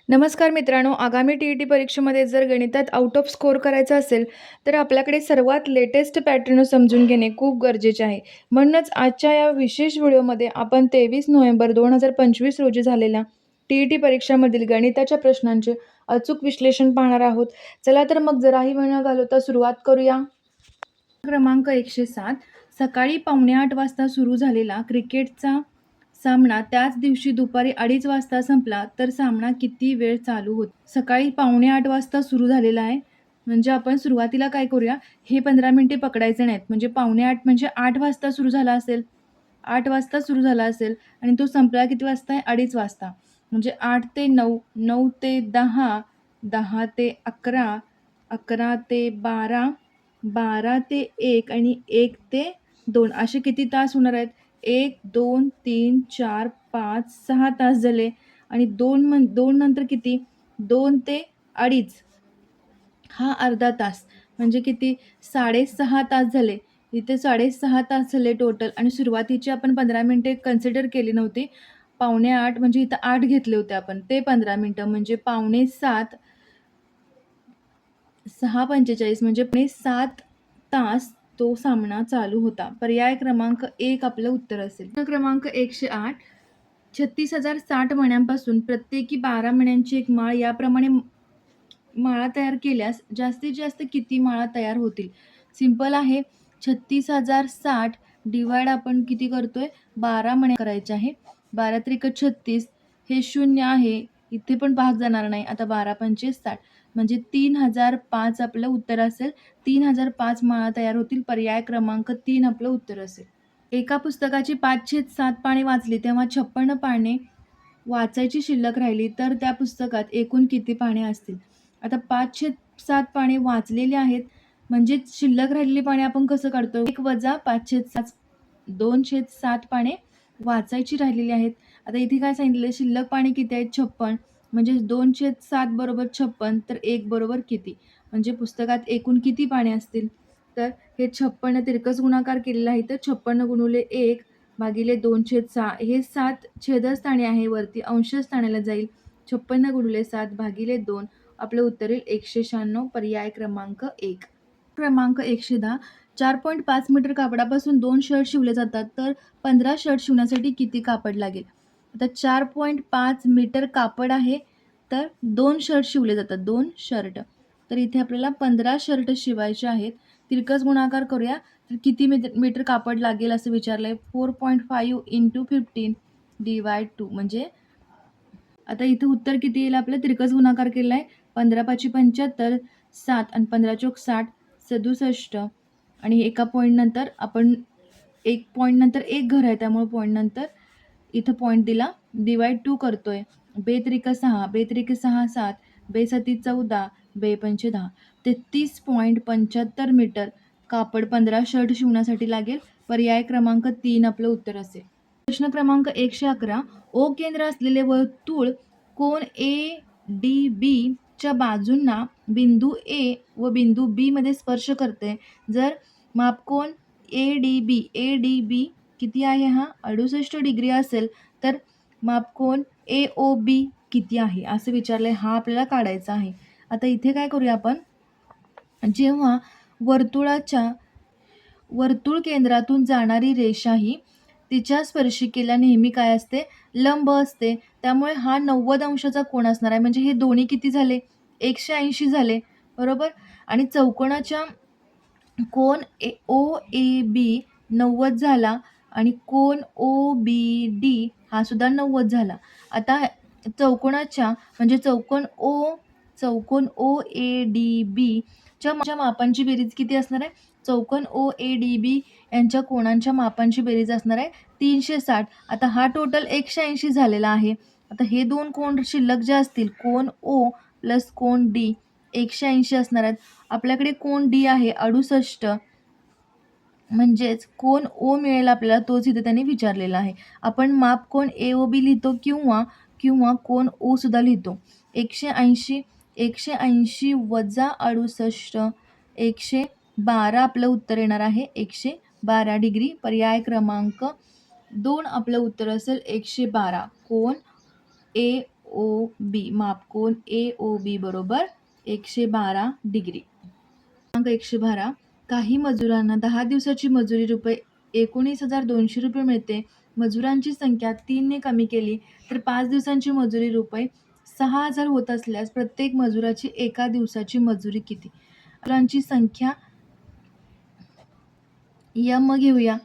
नमस्कार मित्रांनो, आगामी टी-ई-टी परीक्षेमध्ये जर गणितात आउट ऑफ स्कोर करायचा असेल, तर आपल्याकडे सर्वात लेटेस्ट पॅटर्न समजून घेणे खूप गरजेचे आहे. म्हणूनच आजच्या या विशेष व्हिडिओमध्ये आपण 23 नोव्हेंबर 2025 रोजी झालेल्या टी-ई-टी परीक्षामधील गणिताच्या प्रश्नांचे अचूक विश्लेषण पाहणार आहोत. चला तर मग जराही वेळ न घालवता सुरुवात करूया. क्रमांक 107 सकाळी 7:45 वाजता सुरू झालेला क्रिकेटचा सामना त्याच दिवशी दुपारी 2:30 वाजता संपला तर सामना किती वेळ चालू होता? सकाळी 7:45 वाजता सुरू झालेला आहे. म्हणजे आपण सुरुवातीला काय करूया, हे 15 मिनिटे पकडायचे नाहीत. म्हणजे 7:45 म्हणजे 8 वाजता सुरू झाला असेल, 8 वाजता सुरू झाला असेल आणि तो संपला किती वाजता आहे? 2:30 वाजता. म्हणजे 8 ते 9, 9 ते 10, 10 ते 11, 11 ते 12, 12 ते 1 आणि 1 ते 2 असे किती तास होणार आहेत? 1, 2, 3, 4, 5, 6 तास झाले आणि 2 नंतर किती? 2 ते 2:30 हा अर्धा तास. म्हणजे किती? 6.5 तास झाले. इथे 6.5 तास झाले टोटल आणि सुरुवातीची आपण 15 मिनिटे कन्सिडर केली नव्हती. 7:45 म्हणजे इथं 8 घेतले होते आपण. ते 15 मिनिटं म्हणजे 6:45 6:45 म्हणजे 7 तास तो सामना चालू होता. पर्याय क्रमांक 1 आपलं उत्तर असेल. प्रश्न क्रमांक 108 36,060 मण्यांपासून प्रत्येकी 12 मण्यांची एक माळ याप्रमाणे माळा तयार केल्यास जास्तीत जास्त किती माळा तयार होतील? सिंपल आहे. 36,060 डिवाइड आपण किती करतोय? 12 मण्या करायच्या आहे. 12 त्रिक 36 हे 0 आहे. इथे पण भाग जाणार नाही. आता 12 पंचे 60 म्हणजे 3005 आपलं उत्तर असेल. 3005 माळा तयार होतील. पर्याय क्रमांक 3 आपलं उत्तर असेल. एका पुस्तकाची 5/7 पाने वाचली तेव्हा 56 पाने वाचायची शिल्लक राहिली तर त्या पुस्तकात एकूण किती पाने असतील? आता 5/7 पाने वाचलेली आहेत म्हणजे शिल्लक राहिलेली पाने आपण कसं काढतो? 1 वजा 5/7 2/7 पाने वाचायची राहिलेली आहेत. आता इथे काय सांगितलं? शिल्लक पाने किती आहेत? 56 म्हणजे 2/7 बरोबर 56 तर 1 बरोबर किती? म्हणजे पुस्तकात एकूण किती पाने असतील? तर हे 56 तिरकस गुणाकार केलेला आहे तर 56 गुणिले 1 भागिले 2/6 हे 7 छेदस्थानी आहे, वरती अंशस्थानाला जाईल. 56 गुणिले 7 भागिले 2 आपलं उत्तर येईल 196. पर्याय क्रमांक 1. क्रमांक 110 4.5 मीटर कापडापासून 2 शर्ट शिवले जातात तर 15 शर्ट शिवण्यासाठी किती कापड लागेल? आता 4.5 मीटर कापड आहे तर 2 शर्ट शिवले जातात. 2 शर्ट. तर इथे आपल्याला 15 शर्ट शिवायचे आहेत. तिरकस गुणाकार करूया. तर किती मीटर कापड लागेल असं विचारलंय. 4.5 × 15 डिवाइड 2 म्हणजे आता इथं उत्तर किती येईल आपलं? तिरकस गुणाकार केला आहे. 15×5 = 75, 7 आणि 15×4 = 60, 67 आणि एका पॉईंट नंतर आपण एक पॉईंट नंतर एक घर आहे त्यामुळे पॉईंट नंतर इथं पॉईंट दिला. डिवाइड 2 करतोय. 2×3 = 6, 2×3 = 7, 2×7 = 14, 2×5 = 10. 33.75 मीटर कापड 15 शर्ट शिवण्यासाठी लागेल. पर्याय क्रमांक 3 आपलं उत्तर असेल. प्रश्न क्रमांक 111 ओ केंद्र असलेले वर्तुळ कोन ADB च्या बाजूंना बिंदू A व बिंदू B मध्ये स्पर्श करते. जर मापकोन ADB किती आहे? हा 68 डिग्री असेल तर मापकोन AOB किती आहे असं विचारलंय. हा आपल्याला काढायचा आहे. आता इथे काय करूया आपण? जेव्हा वर्तुळ केंद्रातून जाणारी रेषा ही तिच्या स्पर्शिकेला नेहमी काय असते? लंब असते. त्यामुळे हा 90 अंशाचा कोन असणार आहे. म्हणजे हे दोन्ही किती झाले? 180 झाले, बरोबर? आणि चौकोनाच्या कोन OAB 90 झाला आणि कोन OBD हा सुद्धा 90 झाला. आता चौकोनाच्या म्हणजे चौकोन OADB च्या मापांची बेरीज किती असणार आहे? चौकोन OADB यांच्या कोणांच्या मापांची बेरीज असणार आहे 360. आता हा टोटल 180 झालेला आहे. आता हे दोन कोन शिल्लक जे असतील, कोन O प्लस कोन D 180 असणार आहेत. आपल्याकडे कोन D आहे 68, म्हणजेच कोन O मिळेल आपल्याला, तोच इथे त्यांनी विचारलेला आहे. आपण माप कोन AOB लिहितो किंवा कोन O सुद्धा लिहितो. 180 वजा 68 112 आपलं उत्तर येणार आहे 112 डिग्री. पर्याय क्रमांक 2 आपलं उत्तर असेल 112. कोन AOB, मापकोन AOB बरोबर 112 डिग्री. क्रमांक 112, काही मजुरांना 10 दिवसाची मजुरी रुपये 19,200 मिळते. मजुरांची संख्या 3 ने कमी केली तर 5 दिवसांची मजुरी रुपये 6,000 होत असल्यास प्रत्येक मजुराची एका दिवसाची मजुरी किती? मजुरांची संख्या M घेऊया,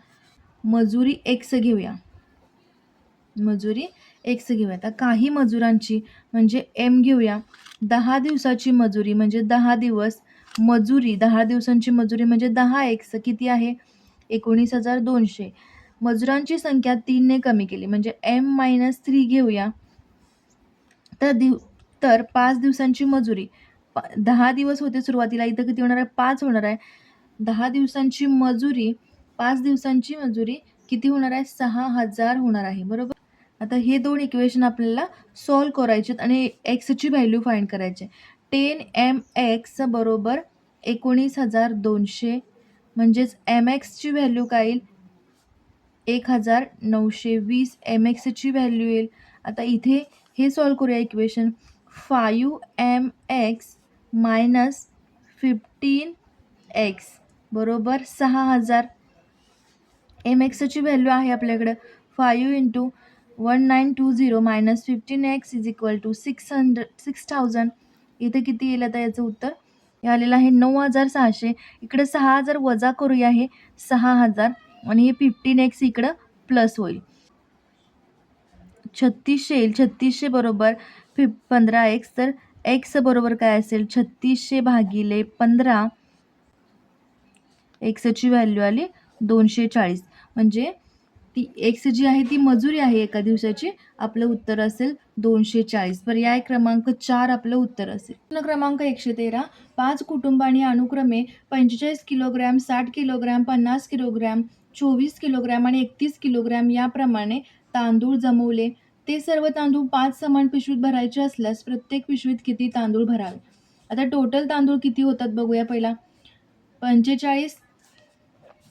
मजुरी X घेऊया. आता काही मजुरांची म्हणजे M घेऊया. 10 दिवसाची मजुरी म्हणजे 10 दिवस, मजुरी 10 दिवसांची मजुरी म्हणजे 10x किती आहे? 19,200. मजुरांची संख्या 3 ने कमी केली म्हणजे M-3 घेऊया. तर 5 दिवसांची मजुरी, 10 दिवस होते सुरुवातीला, इथं किती होणार आहे? 5 होणार आहे. 10 दिवसांची मजुरी, 5 दिवसांची मजुरी किती होणार आहे? 6,000 होणार आहे. बरोबर. आता हे दोन इक्वेशन आपल्याला सॉल्व करायचे आणि एक्सची व्हॅल्यू फाइंड करायची. 10mx बरोबर 19,200 म्हणजेच mxची व्हॅल्यू काय येईल? 1,920 mxची व्हॅल्यू येईल. आता इथे हे सॉल्व करूया इक्वेशन. 5mx मायनस 15x बरोबर 6,000. mxची व्हॅल्यू आहे आपल्याकडे 5 × 1920 minus 15x is equal to 6,000. इथे किती येईल आता याचं उत्तर? हे आलेलं आहे 9,600. इकडे 6,000 वजा करूया, हे 6,000 आणि हे 15x इकडं प्लस होईल. 3600 येईल. 3600 बरोबर 15x, तर x बरोबर काय असेल? 3600 भागिले 15, एक्सची व्हॅल्यू आली 240. म्हणजे ती एक्स जी आहे ती मजुरी आहे एका दिवसाची. आपलं उत्तर असेल 240. पर्याय क्रमांक 4 आपलं उत्तर असेल. प्रश्न क्रमांक 113, 5 कुटुंबांनी अनुक्रमे 45 किलोग्रॅम, 60 किलोग्रॅम, 50 किलोग्रॅम, 24 किलोग्रॅम आणि 31 किलोग्रॅम याप्रमाणे तांदूळ जमवले. ते सर्व तांदूळ 5 समान पिशवीत भरायचे असल्यास प्रत्येक पिशवीत किती तांदूळ भरावे? आता टोटल तांदूळ किती होतात बघूया पहिला. 45,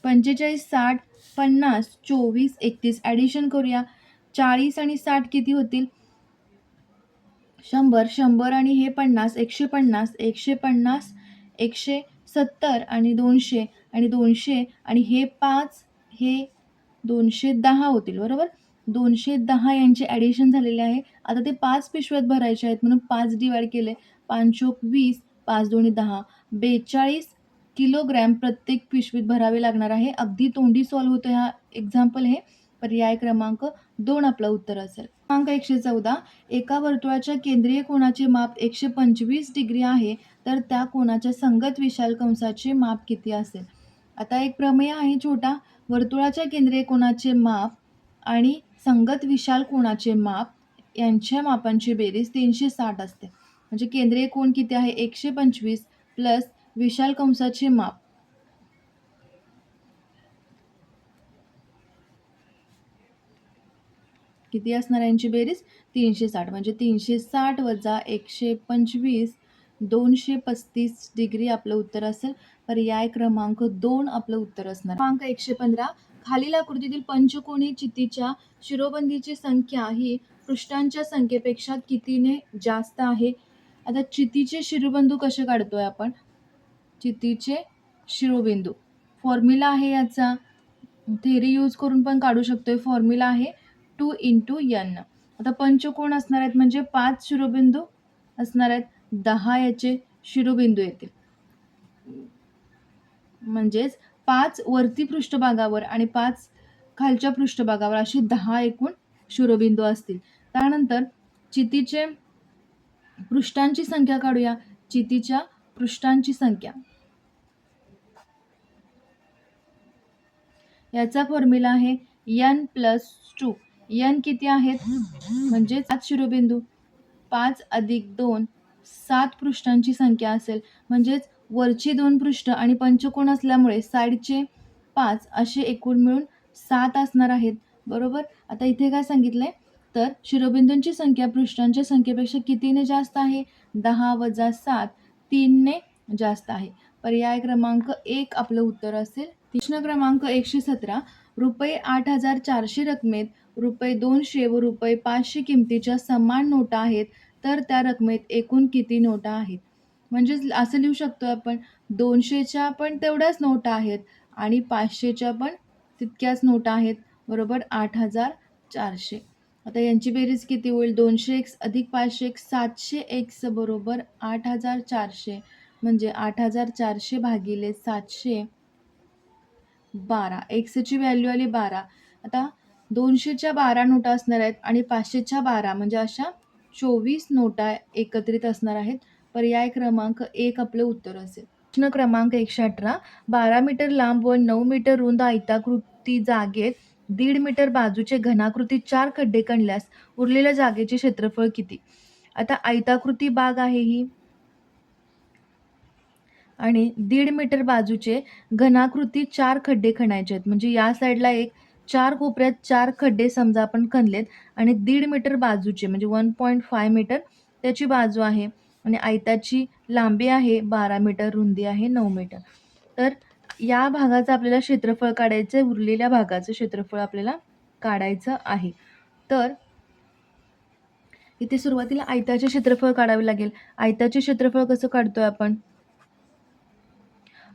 60, 50, 24, 31 ॲडिशन करूया. 40 आणि 60 किती होतील? 100, 100 आणि हे 50, 150, 150, 170 आणि 200 आणि 200 आणि हे 5, हे 210 होतील. बरोबर. 210 यांचे ॲडिशन झालेले आहे. आता ते 5 पिशव्यात भरायचे आहेत म्हणून 5 डिवाइड केले. 5 चोक 20, 5 दोन्ही 10, 42 किलोग्रॅम प्रत्येक पिशवीत भरावे लागणार आहे. अगदी तोंडी सॉल्व होतं हा एक्झाम्पल हे. पर्याय क्रमांक 2 आपलं उत्तर असेल. क्रमांक 114, एका वर्तुळाच्या केंद्रीय कोनाचे माप 125 डिग्री आहे तर त्या कोनाच्या संगत विशाल कंसाचे माप किती असेल? आता एक प्रमेय आहे छोटा. वर्तुळाच्या केंद्रीय कोनाचे माप आणि संगत विशाल कोनाचे माप यांच्या मापांची बेरीज 360 असते. म्हणजे केंद्रीय कोन किती आहे? 125 प्लस विशाल कंसाचे माप किती असणार यांची बेरीज? 360. म्हणजे 360 वजा 125, 235 डिग्री आपलं उत्तर असेल. पर्याय क्रमांक 2 आपलं उत्तर असणार. क्रमांक 115, खालील आकृतीतील पंचकोनी चितीच्या शिरोबंदीची संख्या ही पृष्ठांच्या संख्येपेक्षा कितीने जास्त आहे? आता चितीचे शिरोबिंदू कसे काढतोय आपण? चितीचे शिरोबिंदू फॉर्म्युला आहे याचा, थेरी यूज करून पण काढू शकतोय. फॉर्म्युला आहे 2 × n. आता पंचकोन असणार आहेत म्हणजे 5 शिरोबिंदू असणार आहेत. 10 याचे शिरोबिंदू येतील. म्हणजेच 5 वरती पृष्ठभागावर आणि 5 खालच्या पृष्ठभागावर अशी 10 एकूण शिरोबिंदू असतील. त्यानंतर चितीचे पृष्ठांची संख्या काढूया. चितीच्या पृष्ठांची संख्या, याचा फॉर्म्युला आहे n+2. n किती आहेत? म्हणजे 7 शिरोबिंदू. 5 + 2 7 पृष्ठांची संख्या असेल. म्हणजेच वरची 2 पृष्ठ आणि पंचकोन असल्यामुळे साईडचे 5 असे एकूण मिळून 7 असणार आहेत. बरोबर. आता इथे काय सांगितलंय? तर शिरोबिंदूंची संख्या पृष्ठांच्या संख्येपेक्षा कितीने जास्त आहे? 10 - 7 3 ने जास्त आहे. पर्याय क्रमांक 1 आपलं उत्तर असेल. प्रश्न क्रमांक 117, रुपये 8,400 रकमेत ₹200 व ₹500 किमतीच्या समान नोटा आहेत, तर त्या रकमेत एकूण किती नोटा आहेत? म्हणजेच असं लिहू शकतो आपण 200च्या पण तेवढ्याच नोटा आहेत आणि 500च्या पण तितक्याच नोटा आहेत. बरोबर 8,400. आता यांची बेरीज किती होईल? 200x अधिक 500x 700x बरोबर 8,400 म्हणजे 8,400 भागिले 712. एक्सची व्हॅल्यू आली 12. आता 200च्या 12 नोटा असणार आहेत आणि 500च्या 12 म्हणजे अशा 24 नोटा एकत्रित असणार आहेत. पर्याय क्रमांक 1 आपलं उत्तर असेल. प्रश्न क्रमांक 118. 12 मीटर लांब व 9 मीटर रुंद आयताकृती जागेत 1.5 मीटर बाजूचे घनाकृती 4 खड्डे खणल्यास उरलेल्या जागेचे क्षेत्रफळ किती? आता आयताकृती बाग आहे ही आणि 1.5 मीटर बाजूचे घनाकृती 4 खड्डे खणायचे आहेत. म्हणजे या साईडला एक 4 कोपऱ्यात 4 खड्डे समजा आपण खणलेत आणि 1.5 मीटर बाजूचे म्हणजे 1.5 मीटर त्याची बाजू आहे आणि आयताची लांबी आहे 12 मीटर, रुंदी आहे 9 मीटर. तर या भागाचं आपल्याला क्षेत्रफळ काढायचं आहे, उरलेल्या भागाचं क्षेत्रफळ आपल्याला काढायचं आहे. तर इथे सुरुवातीला आयताचे क्षेत्रफळ काढावे लागेल. आयताचे क्षेत्रफळ कसं काढतोय आपण?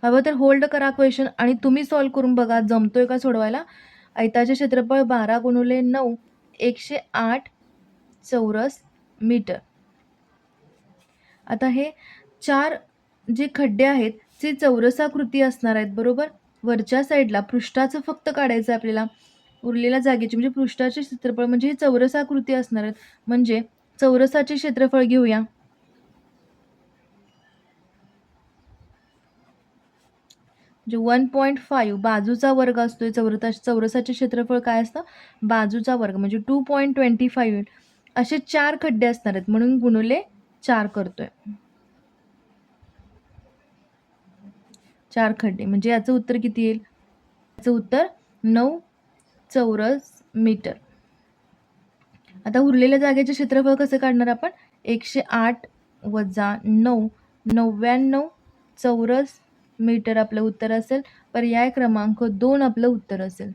हवं तर होल्ड करा क्वेश्चन आणि तुम्ही सॉल्व करून बघा जमतोय का सोडवायला. आयताचे क्षेत्रफळ 12 गुणिले 9 108 चौरस मीटर. आता हे 4 जे खड्डे आहेत ते चौरसाकृती असणार आहेत. बरोबर वरच्या साईडला पृष्ठाचं फक्त काढायचं आहे आपल्याला, उरलेल्या जागेची म्हणजे पृष्ठाचे क्षेत्रफळ म्हणजे हे चौरसाकृती असणार आहेत. म्हणजे चौरसाचे क्षेत्रफळ घेऊया. म्हणजे 1.5 बाजूचा वर्ग असतोय. चौरसाचे क्षेत्रफळ काय असतं? बाजूचा वर्ग म्हणजे 2.25. असे 4 खड्डे असणार आहेत म्हणून गुणिले 4 करतोय. 4 खड्डे म्हणजे याचं उत्तर किती येईल? याचं उत्तर 9 चौरस मीटर. आता उरलेल्या जागेचे क्षेत्रफळ कसं काढणार आपण? 108 वजा 9 99 चौरस मीटर आपलं उत्तर असेल. पर्याय क्रमांक 2 आपलं उत्तर असेल.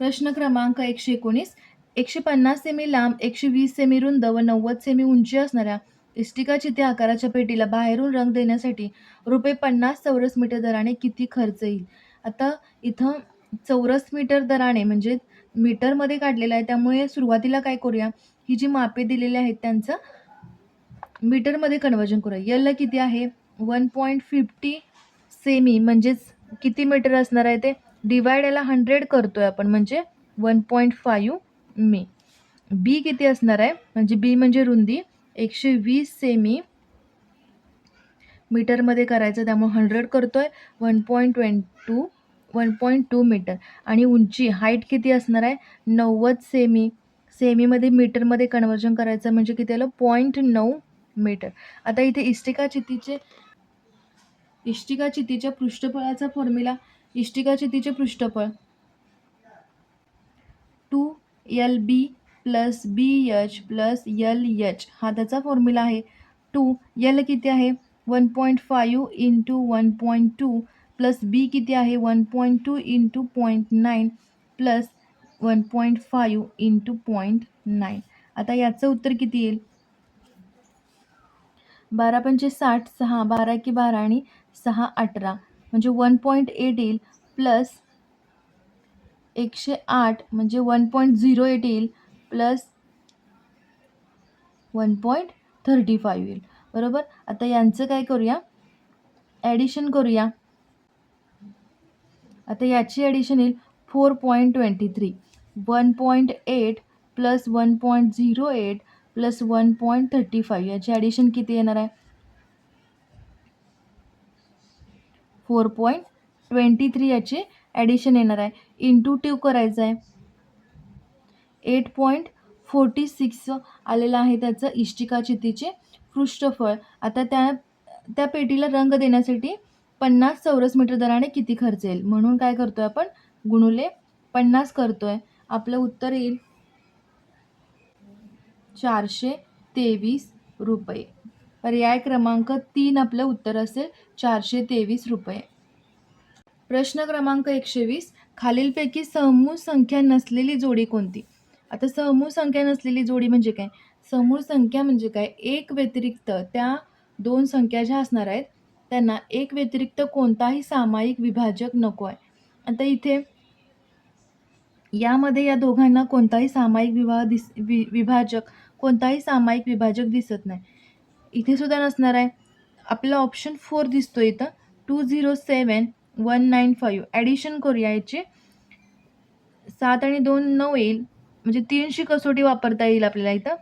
प्रश्न क्रमांक 119. 150 सेमी लांब, 120 सेमी रुंद व 90 सेमी उंची असणाऱ्या इष्टिका चिते आकाराच्या पेटीला बाहेरून रंग देण्यासाठी ₹50 चौरस मीटर दराने किती खर्च येईल? आता इथं चौरस मीटर दराने म्हणजे मीटरमध्ये काढलेलं आहे, त्यामुळे सुरुवातीला काय करूया, ही जी मापे दिलेली आहेत त्यांचं मीटरमध्ये कन्वर्जन करूया. यल किती आहे? 1.50 सेमी म्हणजेच किती मीटर असणार आहे ते? डिवाइड याला 100 करतोय आपण म्हणजे 1.5 मी. बी किती असणार आहे? म्हणजे बी म्हणजे रुंदी 120 सेमी मीटरमध्ये करायचं त्यामुळे 100 करतोय 1.2 मीटर आणि उंची हाईट किती असणार आहे? 90 सेमी. सेमीमध्ये मीटरमध्ये कन्वर्जन करायचं म्हणजे किती आलं? 0.9 मीटर. आता इथे इष्टिका चितीच्या पृष्ठफळाचा फॉर्म्युला, इष्टिका चितीचे पृष्ठफळ 2LB plus BH plus LH हा त्याचा फॉर्म्युला आहे. 2L किती आहे? 1.5 इंटू 1.2 प्लस B किती आहे? 1.2 इंटू 0.9 प्लस 1.5 इंटू 0.9. आता याचं उत्तर किती येईल? 12 पंचे 60, 6 12 की 12 आणि 6 18 म्हणजे 1.8 येईल प्लस 108 म्हणजे 1.08 येईल प्लस 1.35 येईल. बरोबर. आता यांचं काय करूया? ॲडिशन करूया. आता याची ॲडिशन येईल 4.23. 1.8 प्लस 1.08 प्लस 1.35 याची ॲडिशन किती येणार आहे? 4.23 याची ॲडिशन येणार आहे. इंटू 2 करायचं आहे. 8.46 आलेलं आहे त्याचं इष्टिका चितीचे पृष्ठफळ. आता त्या पेटीला रंग देण्यासाठी 50 चौरस मीटर दराने किती खर्च येईल? म्हणून काय करतोय आपण? गुणुले 50 करतोय. आपलं उत्तर येईल ₹423. पर्याय क्रमांक 3 आपलं उत्तर असेल ₹423. प्रश्न क्रमांक 120. खालीलपैकी समूह संख्या नसलेली जोडी कोणती? आता समूह संख्या नसलेली जोडी म्हणजे काय? समूह संख्या म्हणजे काय? एक व्यतिरिक्त त्या 2 संख्या ज्या असणार आहेत, त्यांना एक व्यतिरिक्त कोणताही सामायिक विभाजक नको आहे. आता इथे यामध्ये या दोघांना कोणताही सामायिक विभाजक कोणताही सामायिक विभाजक दिसत नाही. इथे सुद्धा नसणार आहे. आपला ऑप्शन 4 दिसतोय इथं 207195 ॲडिशन करूया याची. 7 आणि 2 9 येईल. म्हणजे 3शी कसोटी वापरता येईल आपल्याला इथं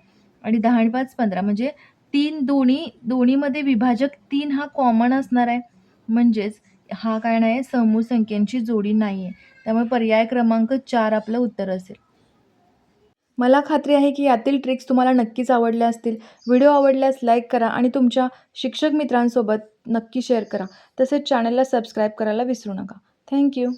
आणि 10 आणि 5 15 म्हणजे 3 दोन्हीमध्ये विभाजक 3 हा कॉमन असणार आहे. म्हणजेच हा काय नाही समूह संख्यांची जोडी नाहीये. त्यामुळे पर्याय क्रमांक 4 आपलं उत्तर असेल. मला खात्री आहे की यातील ट्रिक्स तुम्हाला नक्कीच आवडल्या असतील. व्हिडिओ आवडल्यास लाईक करा आणि तुमच्या शिक्षक मित्रांसोबत नक्की शेअर करा. तसेच चॅनलला सबस्क्राईब करायला विसरू नका. Thank you.